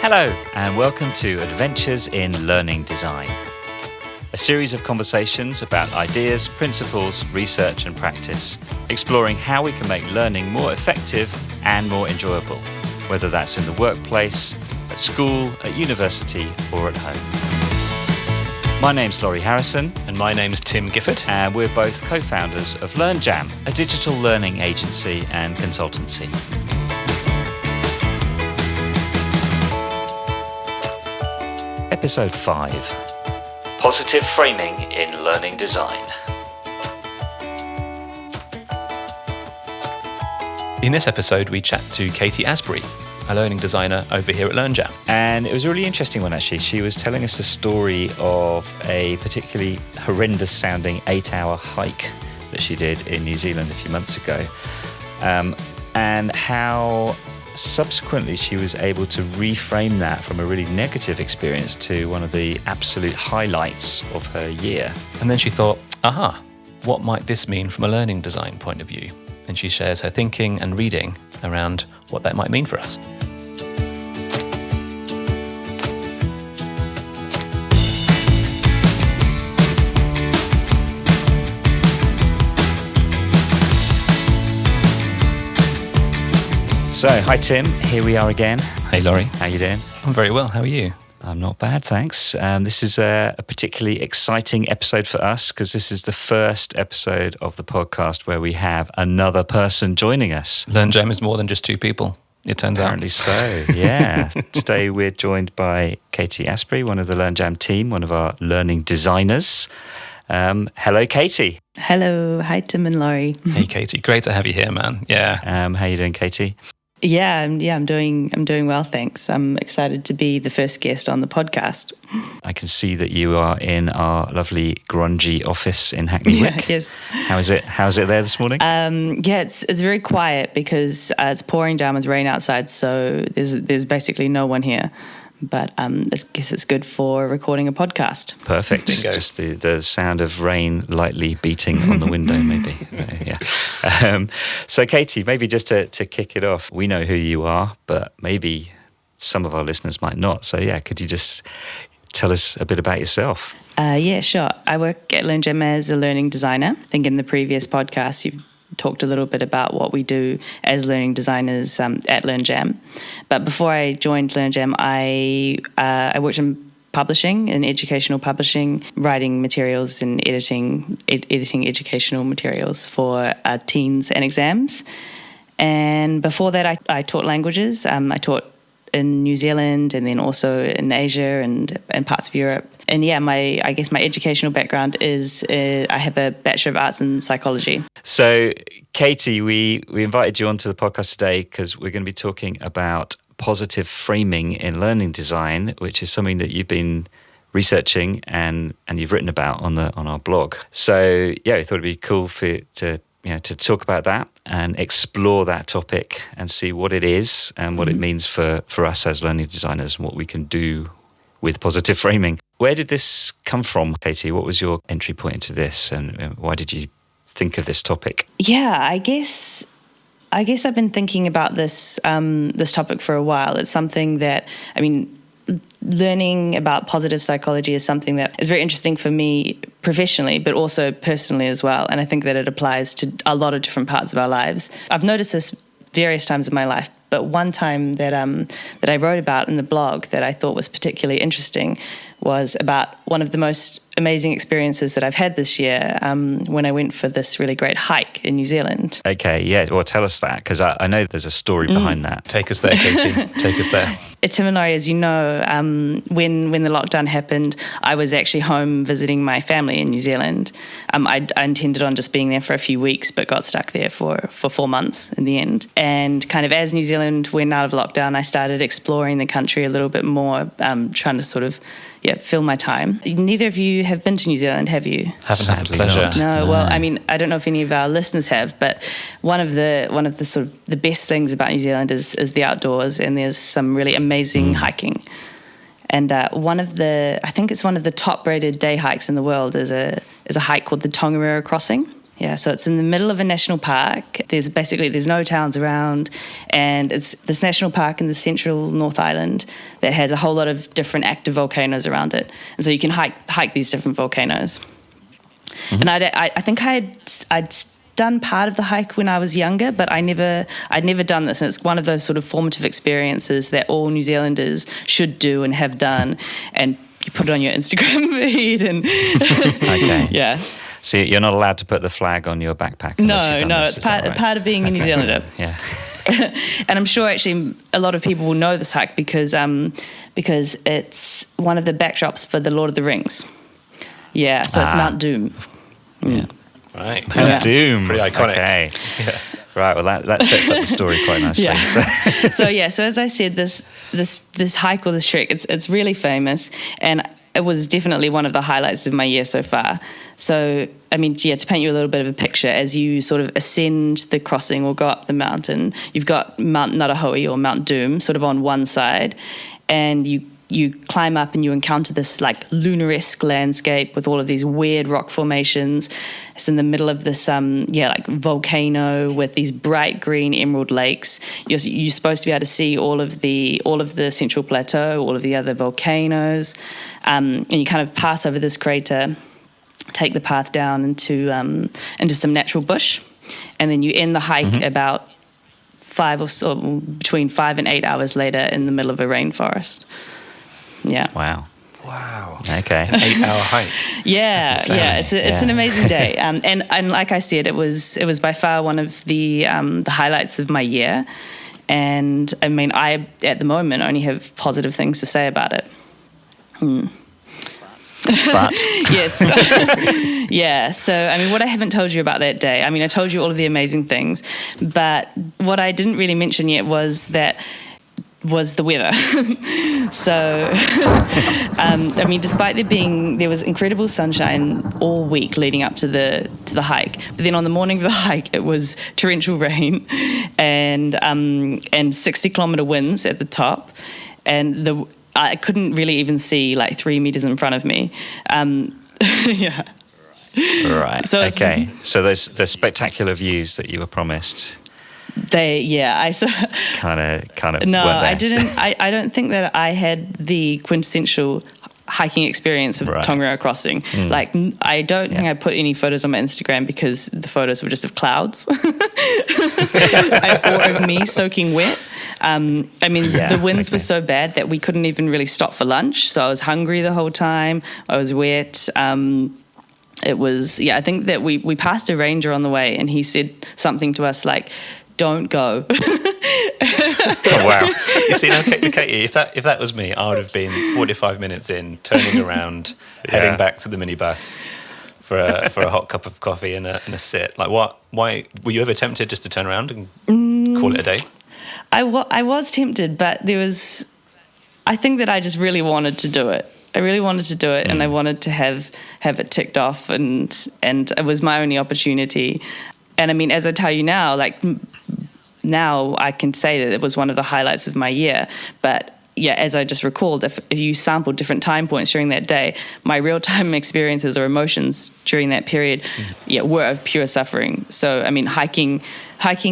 Hello, and welcome to Adventures in Learning Design, a series of conversations about ideas, principles, research and practice, exploring how we can make learning more effective and more enjoyable, whether that's in the workplace, at school, at university or at home. My name's Laurie Harrison. And my name's Tim Gifford. And we're both co-founders of LearnJam, a digital learning agency and consultancy. Episode 5. Positive Framing in Learning Design. In this episode, we chat to Katy Asbury, a learning designer over here at LearnJam. And it was a really interesting one, actually. She was telling us the story of a particularly horrendous sounding 8-hour hike that she did in New Zealand a few months ago. And how subsequently she was able to reframe that from a really negative experience to one of the absolute highlights of her year. And then she thought, what might this mean from a learning design point of view? And she shares her thinking and reading around what that might mean for us. So, hi Tim, here we are again. Hey Laurie. How you doing? I'm very well, how are you? I'm not bad, thanks. This is a particularly exciting episode for us because this is the first episode of the podcast where we have another person joining us. LearnJam is more than just two people, it turns Apparently so, yeah. Today we're joined by Katy Asbury, one of the LearnJam team, one of our learning designers. Hello, Katy. Hello. Hi, Tim and Laurie. Hey, Katy. Great to have you here, man. Yeah. How you doing, Katy? I'm doing well, thanks. I'm excited to be the first guest on the podcast. I can see that you are in our lovely grungy office in Hackney Wick. Yes. How's it there this morning? It's very quiet because it's pouring down with rain outside, so there's basically no one here. But I guess it's good for recording a podcast. Perfect. Bingo. Just the sound of rain lightly beating on the window, maybe. Yeah. So, Katy, maybe just to kick it off, we know who you are, but maybe some of our listeners might not. So, yeah, could you just tell us a bit about yourself? Yeah, sure. I work at LearnJam as a learning designer. I think in the previous podcast you've talked a little bit about what we do as learning designers at LearnJam. But before I joined LearnJam, I worked in publishing, in educational publishing, writing materials and editing educational materials for teens and exams. And before that, I taught languages. I taught in New Zealand and then also in Asia and parts of Europe. And yeah, my educational background is I have a Bachelor of Arts in Psychology. So, Katy, we invited you onto the podcast today because we're going to be talking about positive framing in learning design, which is something that you've been researching and you've written about on our blog. So, yeah, we thought it'd be cool to talk about that and explore that topic and see what it is and what it means for us as learning designers and what we can do with positive framing. Where did this come from, Katy? What was your entry point into this and why did you think of this topic? Yeah, I guess I've been thinking about this topic for a while. It's something that, learning about positive psychology is something that is very interesting for me professionally, but also personally as well. And I think that it applies to a lot of different parts of our lives. I've noticed this various times in my life, but one time that I wrote about in the blog that I thought was particularly interesting was about one of the most amazing experiences that I've had this year when I went for this really great hike in New Zealand. Okay, yeah, well, tell us that, because I know there's a story behind that. Take us there, Katy. Take us there. Tim and Laurie, as you know, when the lockdown happened, I was actually home visiting my family in New Zealand. I intended on just being there for a few weeks, but got stuck there for 4 months in the end. And kind of as New Zealand went out of lockdown, I started exploring the country a little bit more, trying to sort of fill my time. Neither of you have been to New Zealand, have you? Haven't had the pleasure. No, well, I don't know if any of our listeners have, but one of the sort of the best things about New Zealand is the outdoors, and there's some really amazing hiking. And one of the top rated day hikes in the world is a hike called the Tongariro Crossing. Yeah, so it's in the middle of a national park. There's no towns around, and it's this national park in the central North Island that has a whole lot of different active volcanoes around it. And so you can hike these different volcanoes. Mm-hmm. And I think I'd done part of the hike when I was younger, but I'd never done this, and it's one of those sort of formative experiences that all New Zealanders should do and have done, and you put it on your Instagram feed and okay. Yeah. So you're not allowed to put the flag on your backpack? No, it's part of being a New Zealander. Yeah. And I'm sure actually a lot of people will know this hike because it's one of the backdrops for the Lord of the Rings. Yeah, so it's Mount Doom. Yeah. Right. Mount Doom. Pretty iconic. Okay. Yeah. Right, well that sets up the story quite nicely. Yeah. So as I said, this hike or this trek, it's really famous, and it was definitely one of the highlights of my year so far. So, I mean, yeah, to paint you a little bit of a picture, as you sort of ascend the crossing or go up the mountain, you've got Mount Ngātahoe or Mount Doom sort of on one side, and you climb up and you encounter this like lunar-esque landscape with all of these weird rock formations. It's in the middle of this like volcano with these bright green emerald lakes. You're supposed to be able to see all of the central plateau, all of the other volcanoes, and you kind of pass over this crater, take the path down into some natural bush, and then you end the hike about between 5 and 8 hours later in the middle of a rainforest. Yeah. Wow. Okay. An 8-hour hike. Yeah. It's an amazing day. And like I said, it was by far one of the highlights of my year. And I mean, I at the moment only have positive things to say about it. But yes. Yeah. So, I mean, what I haven't told you about that day, I mean, I told you all of the amazing things, but what I didn't really mention yet was the weather. So, I mean, despite there was incredible sunshine all week leading up to the hike, but then on the morning of the hike, it was torrential rain and 60-kilometer winds at the top, and I couldn't really even see like 3 meters in front of me. Yeah. Right. So there's spectacular views that you were promised. I saw. Kind of. No, weren't there? I didn't. I don't think that I had the quintessential hiking experience of Tongariro Crossing. Like, I don't think I put any photos on my Instagram because the photos were just of clouds or of me soaking wet. I mean, the winds were so bad that we couldn't even really stop for lunch. So I was hungry the whole time. I was wet. It was, I think that we passed a ranger on the way, and he said something to us like, "Don't go." Oh, wow. You see, now, Katie, if that was me, I would have been 45 minutes in, turning around, heading back to the minibus for a hot cup of coffee and a sit. Like, what? Why were you ever tempted just to turn around and call it a day? I was tempted, but I think that I just really wanted to do it. I really wanted to do it, and I wanted to have it ticked off, and it was my only opportunity. And I mean, as I tell you now, like now I can say that it was one of the highlights of my year. But yeah, as I just recalled, if you sampled different time points during that day, my real-time experiences or emotions during that period, were of pure suffering. So I mean, hiking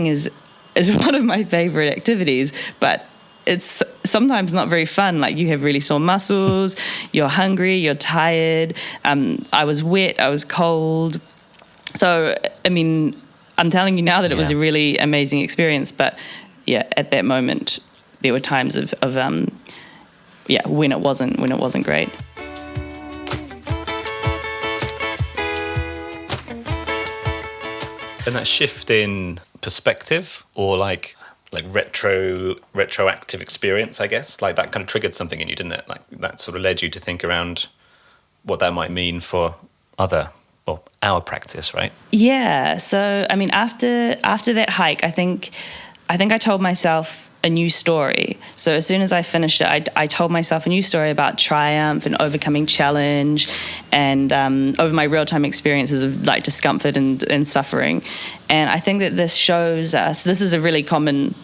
is one of my favorite activities, but it's sometimes not very fun. Like, you have really sore muscles, you're hungry, you're tired. I was wet, I was cold. So, I mean, I'm telling you now that it was a really amazing experience. But yeah, at that moment, there were times of when it wasn't great. And that shift in perspective, or like retroactive experience, I guess, like that kind of triggered something in you, didn't it? Like, that sort of led you to think around what that might mean for our practice, right? Yeah. So I mean, after that hike, I think I told myself a new story. So as soon as I finished it, I told myself a new story about triumph and overcoming challenge, and over my real-time experiences of like discomfort and suffering. And I think that this shows us, this is a really common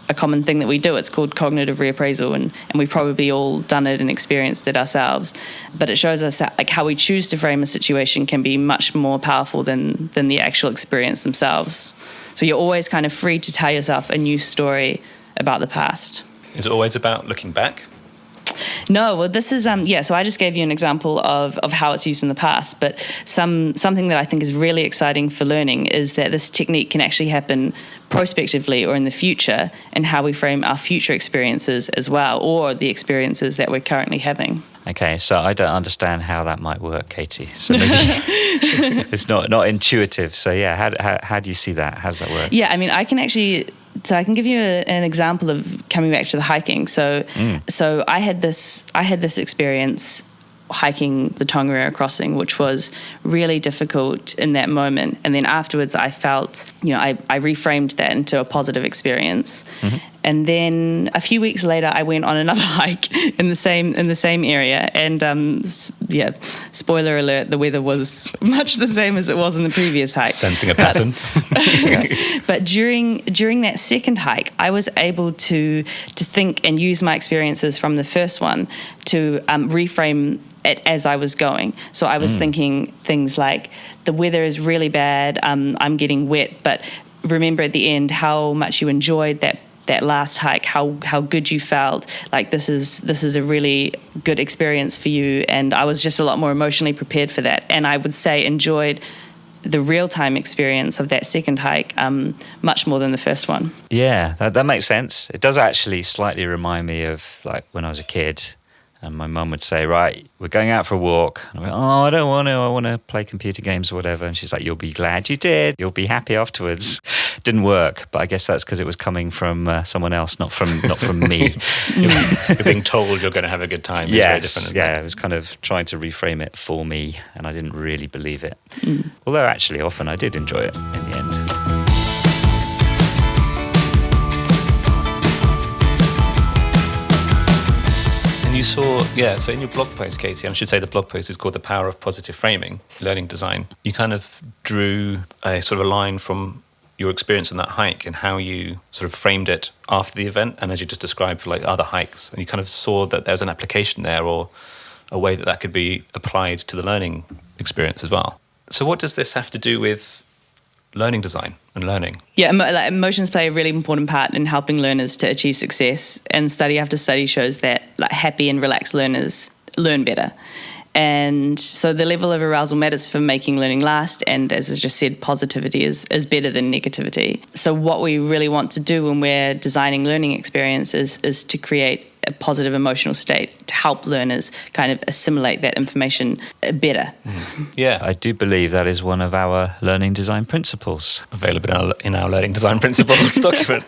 a common thing that we do. It's called cognitive reappraisal, and we've probably all done it and experienced it ourselves. But it shows us that, like, how we choose to frame a situation can be much more powerful than the actual experience themselves. So you're always kind of free to tell yourself a new story about the past. Is it always about looking back? No, well, this is, so I just gave you an example of how it's used in the past, but something that I think is really exciting for learning is that this technique can actually happen prospectively or in the future, and how we frame our future experiences as well, or the experiences that we're currently having. Okay, so I don't understand how that might work, Katy. So maybe it's not intuitive. So yeah, how do you see that? How does that work? Yeah, I mean, I can give you an example of coming back to the hiking. So I had this experience hiking the Tongariro crossing, which was really difficult in that moment. And then afterwards I felt, I reframed that into a positive experience. Mm-hmm. And then a few weeks later, I went on another hike in the same area. And spoiler alert, the weather was much the same as it was in the previous hike. Sensing a pattern. But during that second hike, I was able to think and use my experiences from the first one to reframe it as I was going. So I was thinking things like, the weather is really bad, I'm getting wet, but remember at the end how much you enjoyed that last hike, how good you felt, like this is a really good experience for you. And I was just a lot more emotionally prepared for that. And I would say enjoyed the real-time experience of that second hike much more than the first one. Yeah, that makes sense. It does actually slightly remind me of like when I was a kid. And my mum would say, right, we're going out for a walk. And I went, oh, I don't want to. I want to play computer games or whatever. And she's like, you'll be glad you did. You'll be happy afterwards. Didn't work. But I guess that's because it was coming from someone else, not from me. You're being told you're going to have a good time. It's very different, I was kind of trying to reframe it for me. And I didn't really believe it. Although actually often I did enjoy it in the end. You saw, so in your blog post, Katy, and I should say the blog post is called The Power of Positive Framing, Learning Design. You kind of drew a sort of a line from your experience on that hike and how you sort of framed it after the event, and as you just described for like other hikes. And you kind of saw that there was an application there, or a way that could be applied to the learning experience as well. So what does this have to do with learning design and learning? Yeah, emotions play a really important part in helping learners to achieve success. And study after study shows that like happy and relaxed learners learn better. And so the level of arousal matters for making learning last. And as I just said, positivity is better than negativity. So what we really want to do when we're designing learning experiences is to create a positive emotional state to help learners kind of assimilate that information better. Yeah. I do believe that is one of our learning design principles. Available in our learning design principles document.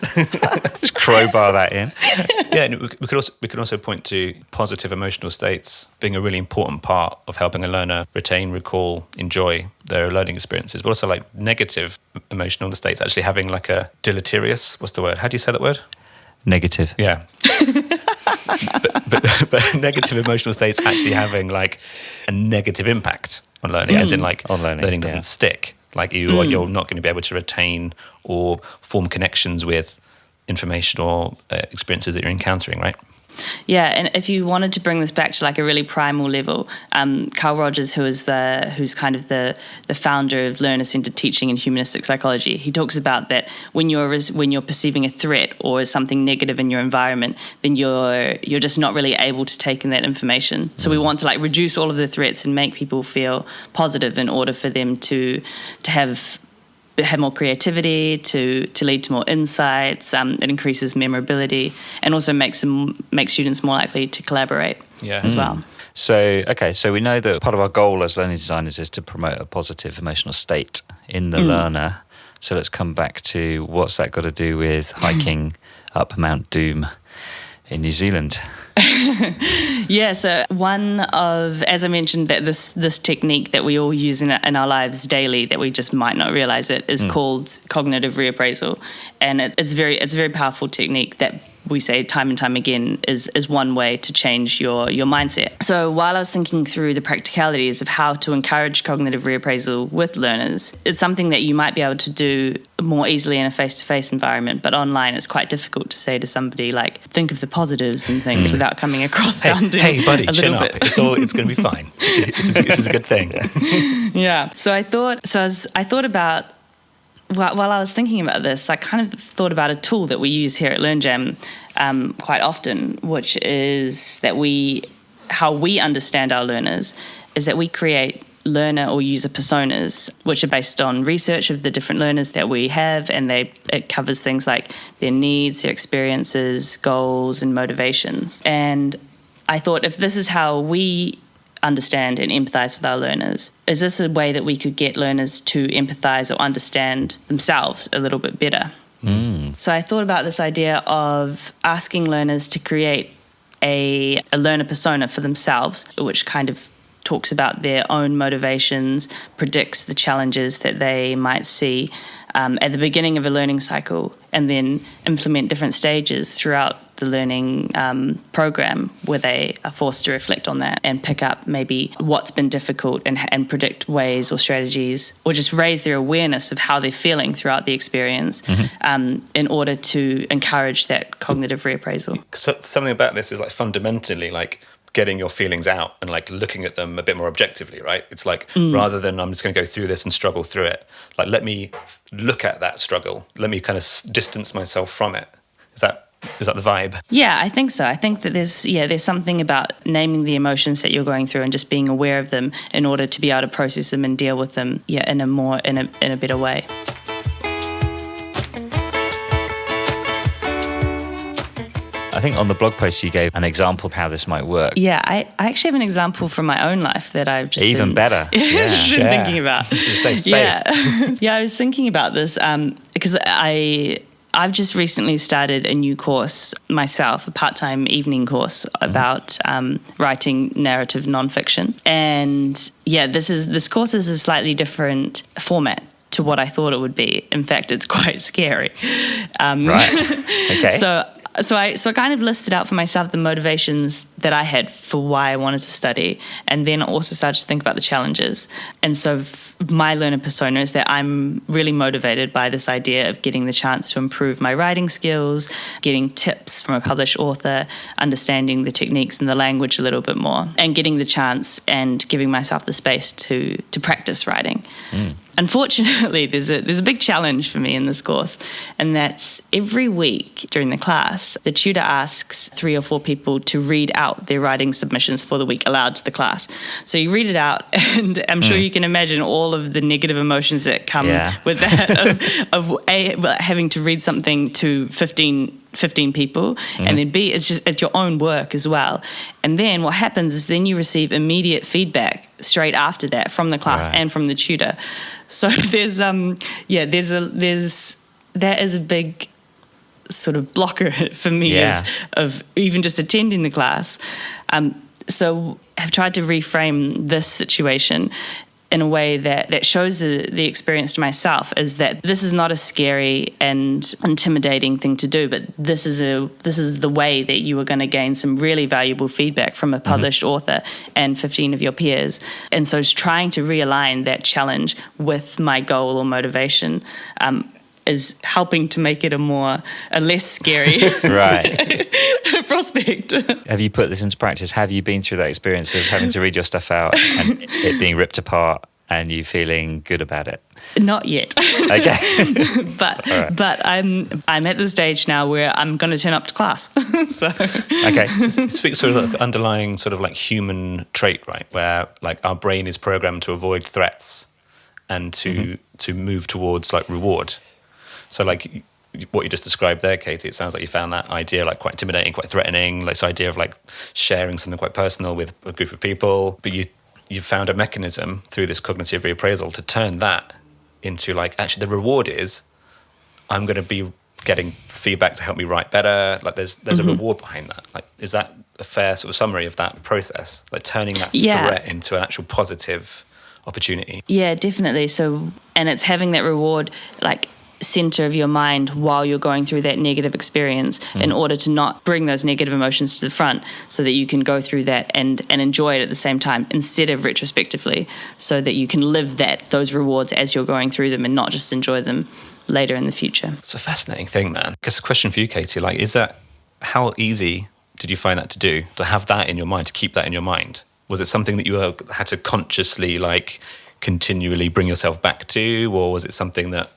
Just crowbar that in. Yeah, and we could also point to positive emotional states being a really important part of helping a learner retain, recall, enjoy their learning experiences, but also like negative emotional states actually having like a deleterious, what's the word? How do you say that word? Negative. Yeah. but negative emotional states actually having like a negative impact on learning, as in like on learning doesn't stick. Like you're not going to be able to retain or form connections with information or experiences that you're encountering, right? Yeah, and if you wanted to bring this back to like a really primal level, Carl Rogers, who's kind of the founder of learner-centered teaching and humanistic psychology, he talks about that when you're perceiving a threat or something negative in your environment, then you're just not really able to take in that information. So we want to like reduce all of the threats and make people feel positive in order for them to have more creativity, to lead to more insights. It increases memorability and also makes students more likely to collaborate as well. So we know that part of our goal as learning designers is to promote a positive emotional state in the learner. So let's come back to what's that got to do with hiking up Mount Doom in New Zealand? Yeah, so one of, as I mentioned, that this technique that we all use in our lives daily that we just might not realize it is called cognitive reappraisal, and it's a very powerful technique that we say time and time again, is one way to change your mindset. So while I was thinking through the practicalities of how to encourage cognitive reappraisal with learners, it's something that you might be able to do more easily in a face-to-face environment, but online it's quite difficult to say to somebody, like, think of the positives and things without coming across sounding hey buddy, a chin little up. bit. It's going to be fine. This is a good thing. Yeah. So I thought about, while I was thinking about this, I kind of thought about a tool that we use here at LearnJam quite often, which is that how we understand our learners is that we create learner or user personas, which are based on research of the different learners that we have, and it covers things like their needs, their experiences, goals, and motivations. And I thought, if this is how we understand and empathize with our learners, is this a way that we could get learners to empathize or understand themselves a little bit better? So I thought about this idea of asking learners to create a learner persona for themselves, which kind of talks about their own motivations, predicts the challenges that they might see at the beginning of a learning cycle, and then implement different stages throughout the learning program where they are forced to reflect on that and pick up maybe what's been difficult and predict ways or strategies, or just raise their awareness of how they're feeling throughout the experience in order to encourage that cognitive reappraisal. So something about this is like fundamentally like getting your feelings out and like looking at them a bit more objectively, right? It's like rather than I'm just going to go through this and struggle through it, like let me look at that struggle. Let me kind of distance myself from it. Is that the vibe? Yeah, I think so. I think that there's something about naming the emotions that you're going through and just being aware of them in order to be able to process them and deal with them in a better way. I think on the blog post you gave an example of how this might work. Yeah, I actually have an example from my own life that I've just Even better. Yeah. been thinking about. It's a safe space. Yeah. Yeah, I was thinking about this because I've just recently started a new course myself, a part-time evening course about writing narrative nonfiction. And yeah, this course is a slightly different format to what I thought it would be. In fact, it's quite scary. Right. Okay. So I kind of listed out for myself the motivations that I had for why I wanted to study, and then also started to think about the challenges. And so my learner persona is that I'm really motivated by this idea of getting the chance to improve my writing skills, getting tips from a published author, understanding the techniques and the language a little bit more, and getting the chance and giving myself the space to practice writing. Unfortunately, there's a big challenge for me in this course, and that's every week during the class, the tutor asks 3 or 4 people to read out their writing submissions for the week aloud to the class. So you read it out, and I'm sure you can imagine all of the negative emotions that come with that of having to read something to 15 people, and then B, it's your own work as well. And then what happens is then you receive immediate feedback straight after that from the class and from the tutor. So there's that is a big sort of blocker for me of even just attending the class. So I've tried to reframe this situation in a way that shows the experience to myself is that this is not a scary and intimidating thing to do, but this is the way that you are going to gain some really valuable feedback from a published author and 15 of your peers. And so it's trying to realign that challenge with my goal or motivation is helping to make it a less scary prospect. Have you put this into practice? Have you been through that experience of having to read your stuff out and it being ripped apart and you feeling good about it? Not yet. Okay. but I'm at the stage now where I'm going to turn up to class. So okay. It speaks to an underlying sort of like human trait, right? Where like our brain is programmed to avoid threats and to move towards like reward. So like what you just described there, Katy, it sounds like you found that idea like quite intimidating, quite threatening, like this idea of like sharing something quite personal with a group of people. But you found a mechanism through this cognitive reappraisal to turn that into like, actually the reward is I'm going to be getting feedback to help me write better. Like there's a reward behind that. Like, is that a fair sort of summary of that process? Like turning that threat into an actual positive opportunity? Yeah, definitely. So, and it's having that reward, like center of your mind while you're going through that negative experience in order to not bring those negative emotions to the front, so that you can go through that and enjoy it at the same time instead of retrospectively, so that you can live those rewards as you're going through them and not just enjoy them later in the future. It's a fascinating thing, man. I guess a question for you, Katy, like, how easy did you find that to do, to have that in your mind, to keep that in your mind? Was it something that you had to consciously, like, continually bring yourself back to, or was it something that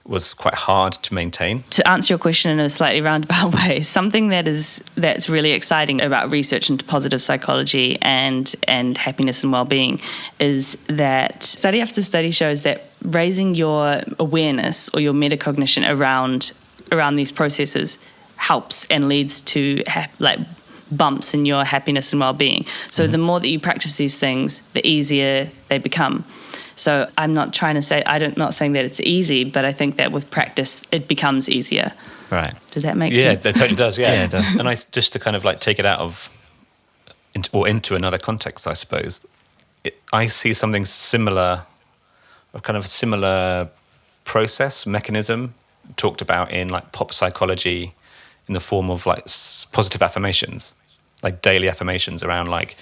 was quite hard to maintain? To answer your question in a slightly roundabout way, something that's really exciting about research into positive psychology and happiness and well-being is that study after study shows that raising your awareness or your metacognition around these processes helps and leads to bumps in your happiness and well-being. So the more that you practice these things, the easier they become. So I'm not saying that it's easy, but I think that with practice, it becomes easier. Right. Does that make sense? Yeah, that totally does, yeah. Yeah, it does. And just to kind of like take it out of, into another context, I suppose, I see something similar, a kind of similar process, mechanism, talked about in like pop psychology in the form of like positive affirmations, like daily affirmations around like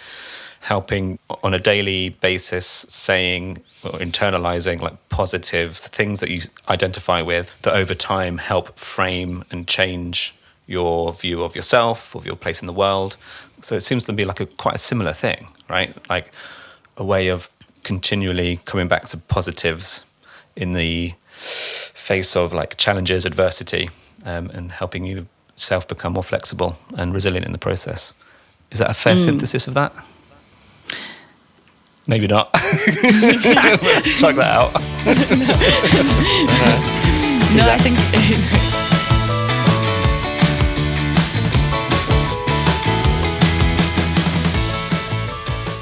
helping on a daily basis, saying or internalizing like positive things that you identify with that over time help frame and change your view of yourself, of your place in the world. So it seems to be like quite a similar thing, right? Like a way of continually coming back to positives in the face of like challenges, adversity, and helping yourself become more flexible and resilient in the process. Is that a fair synthesis of that? Maybe not. Check that out. No, I think...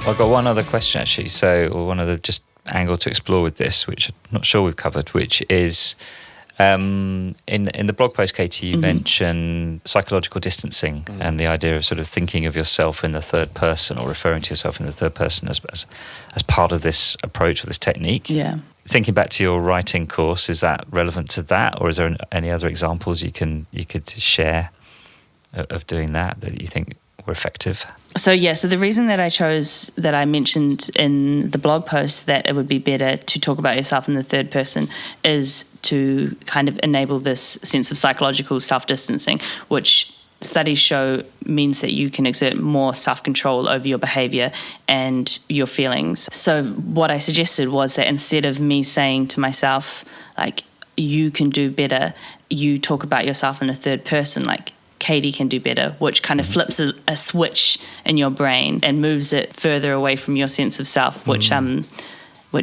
I've got one other question actually, or one other just angle to explore with this, which I'm not sure we've covered, which is in the blog post, Katy, you mentioned psychological distancing and the idea of sort of thinking of yourself in the third person or referring to yourself in the third person as part of this approach or this technique. Yeah. Thinking back to your writing course, is that relevant to that, or is there any other examples you could share of doing that you think were effective? So the reason that I mentioned in the blog post that it would be better to talk about yourself in the third person is to kind of enable this sense of psychological self-distancing, which studies show means that you can exert more self-control over your behavior and your feelings. So what I suggested was that instead of me saying to myself, like, you can do better, you talk about yourself in a third person, like, Katy can do better, which kind of flips a switch in your brain and moves it further away from your sense of self, which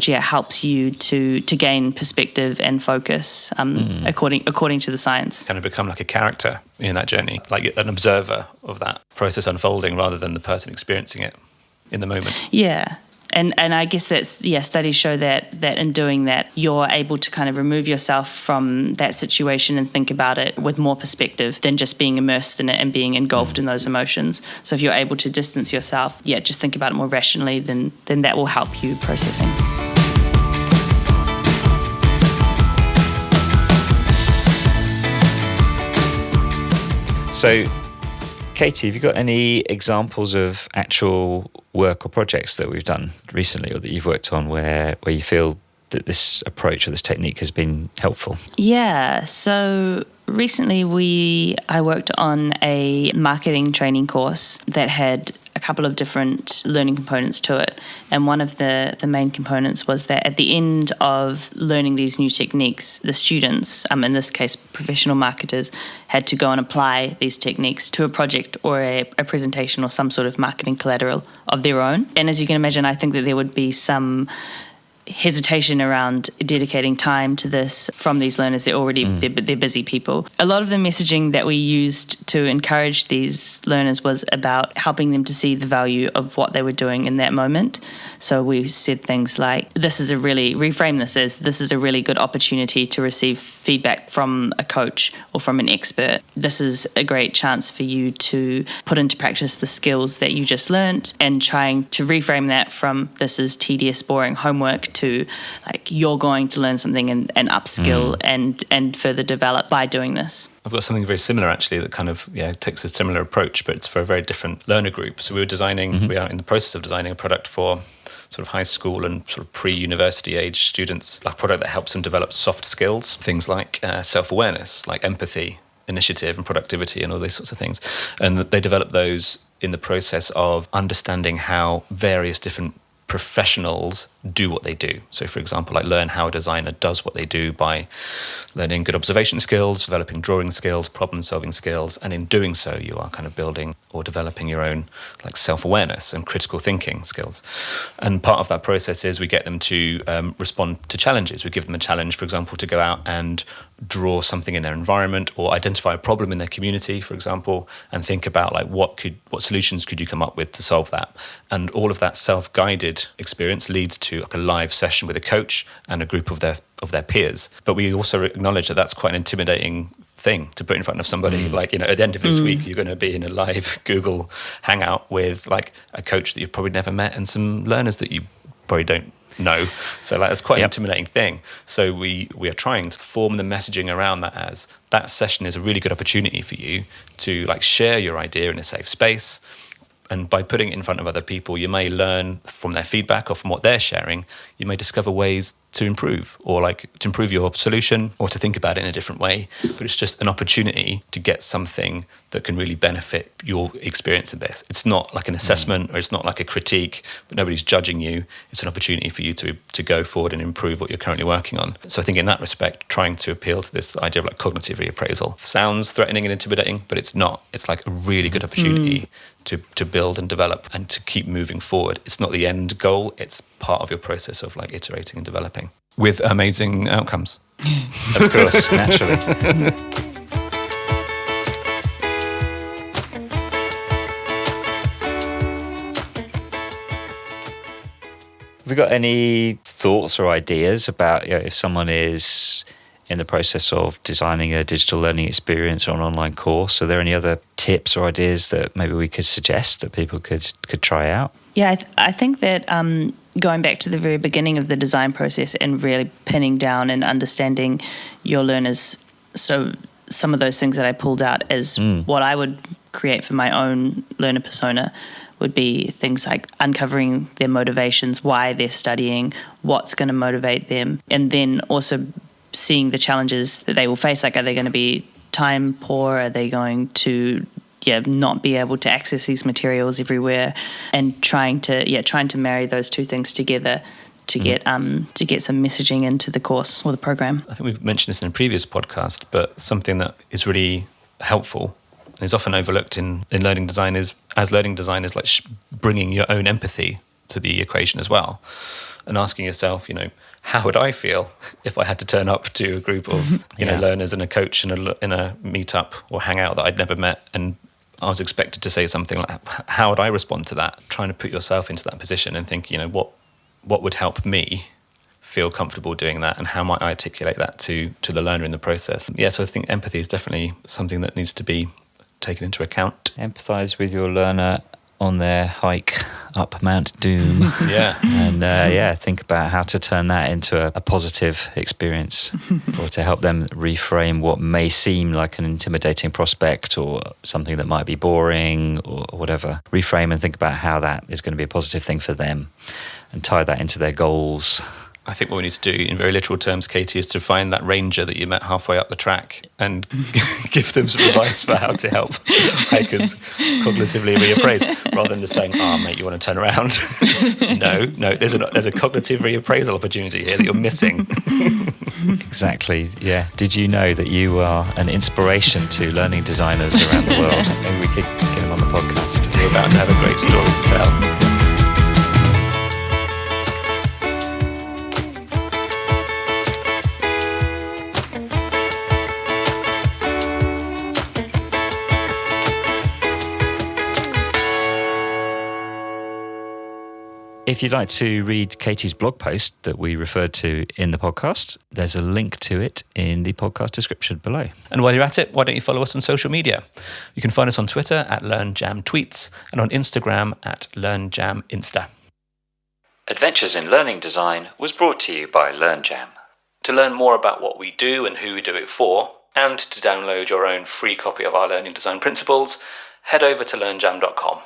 helps you to gain perspective and focus according to the science. Kind of become like a character in that journey, like an observer of that process unfolding rather than the person experiencing it in the moment. Yeah. And I guess studies show that in doing that, you're able to kind of remove yourself from that situation and think about it with more perspective than just being immersed in it and being engulfed in those emotions. So if you're able to distance yourself, just think about it more rationally, then that will help you processing. So, Katy, have you got any examples of actual work or projects that we've done recently or that you've worked on where you feel that this approach or this technique has been helpful? Yeah, so recently I worked on a marketing training course that had a couple of different learning components to it. And one of the main components was that at the end of learning these new techniques, the students, in this case professional marketers, had to go and apply these techniques to a project or a presentation or some sort of marketing collateral of their own. And as you can imagine, I think that there would be some hesitation around dedicating time to this from these learners. They're busy people. A lot of the messaging that we used to encourage these learners was about helping them to see the value of what they were doing in that moment. So we said things like, this is a really good opportunity to receive feedback from a coach or from an expert. This is a great chance for you to put into practice the skills that you just learned, and trying to reframe that from this is tedious, boring homework to like you're going to learn something and upskill and further develop by doing this. I've got something very similar actually that kind of takes a similar approach, but it's for a very different learner group. So we are in the process of designing a product for sort of high school and sort of pre-university age students, a product that helps them develop soft skills, things like self-awareness, like empathy, initiative and productivity and all these sorts of things. And they develop those in the process of understanding how various different professionals do what they do. So, for example, like learn how a designer does what they do by learning good observation skills, developing drawing skills, problem-solving skills, and in doing so, you are kind of building or developing your own like self-awareness and critical thinking skills. And part of that process is we get them to respond to challenges. We give them a challenge, for example, to go out and draw something in their environment or identify a problem in their community, for example, and think about like what solutions could you come up with to solve that. And all of that self-guided experience leads to like a live session with a coach and a group of their peers. But we also acknowledge that that's quite an intimidating thing to put in front of somebody. Like, at the end of this week, you're going to be in a live Google Hangout with like a coach that you've probably never met and some learners that you probably don't know. So like, that's quite an intimidating thing. So we are trying to form the messaging around that as that session is a really good opportunity for you to like share your idea in a safe space. And by putting it in front of other people, you may learn from their feedback or from what they're sharing. You may discover ways to improve or like to improve your solution or to think about it in a different way. But it's just an opportunity to get something that can really benefit your experience of this. It's not like an assessment or it's not like a critique, but nobody's judging you. It's an opportunity for you to go forward and improve what you're currently working on. So I think in that respect, trying to appeal to this idea of like cognitive reappraisal sounds threatening and intimidating, but it's not. It's like a really good opportunity to build and develop and to keep moving forward. It's not the end goal, it's part of your process of like iterating and developing with amazing outcomes. Of course, naturally. Have we got any thoughts or ideas about if someone is in the process of designing a digital learning experience or an online course? Are there any other tips or ideas that maybe we could suggest that people could try out? Yeah, I think that going back to the very beginning of the design process and really pinning down and understanding your learners. So some of those things that I pulled out as what I would create for my own learner persona would be things like uncovering their motivations, why they're studying, what's going to motivate them, and then also seeing the challenges that they will face. Like, are they going to be time poor? Are they going to not be able to access these materials everywhere? And trying to marry those two things together to get some messaging into the course or the program. I think we've mentioned this in a previous podcast, but something that is really helpful and is often overlooked in learning design is, as learning designers, like bringing your own empathy to the equation as well, and asking yourself, how would I feel if I had to turn up to a group of learners and a coach in a meetup or hangout that I'd never met, and I was expected to say something like, how would I respond to that? Trying to put yourself into that position and think, what would help me feel comfortable doing that, and how might I articulate that to the learner in the process? Yeah, so I think empathy is definitely something that needs to be taken into account. Empathise with your learner on their hike up Mount Doom. And think about how to turn that into a positive experience or to help them reframe what may seem like an intimidating prospect or something that might be boring or whatever. Reframe and think about how that is going to be a positive thing for them and tie that into their goals. I think what we need to do in very literal terms, Katy, is to find that ranger that you met halfway up the track and give them some advice for how to help hikers cognitively reappraise, rather than just saying, mate, you want to turn around? No, there's a cognitive reappraisal opportunity here that you're missing. Exactly, yeah. Did you know that you are an inspiration to learning designers around the world? Maybe we could get him on the podcast. You're about to have a great story to tell. If you'd like to read Katy's blog post that we referred to in the podcast, there's a link to it in the podcast description below. And while you're at it, why don't you follow us on social media? You can find us on Twitter at LearnJam Tweets and on Instagram at LearnJam Insta. Adventures in Learning Design was brought to you by LearnJam. To learn more about what we do and who we do it for, and to download your own free copy of our learning design principles, head over to learnjam.com.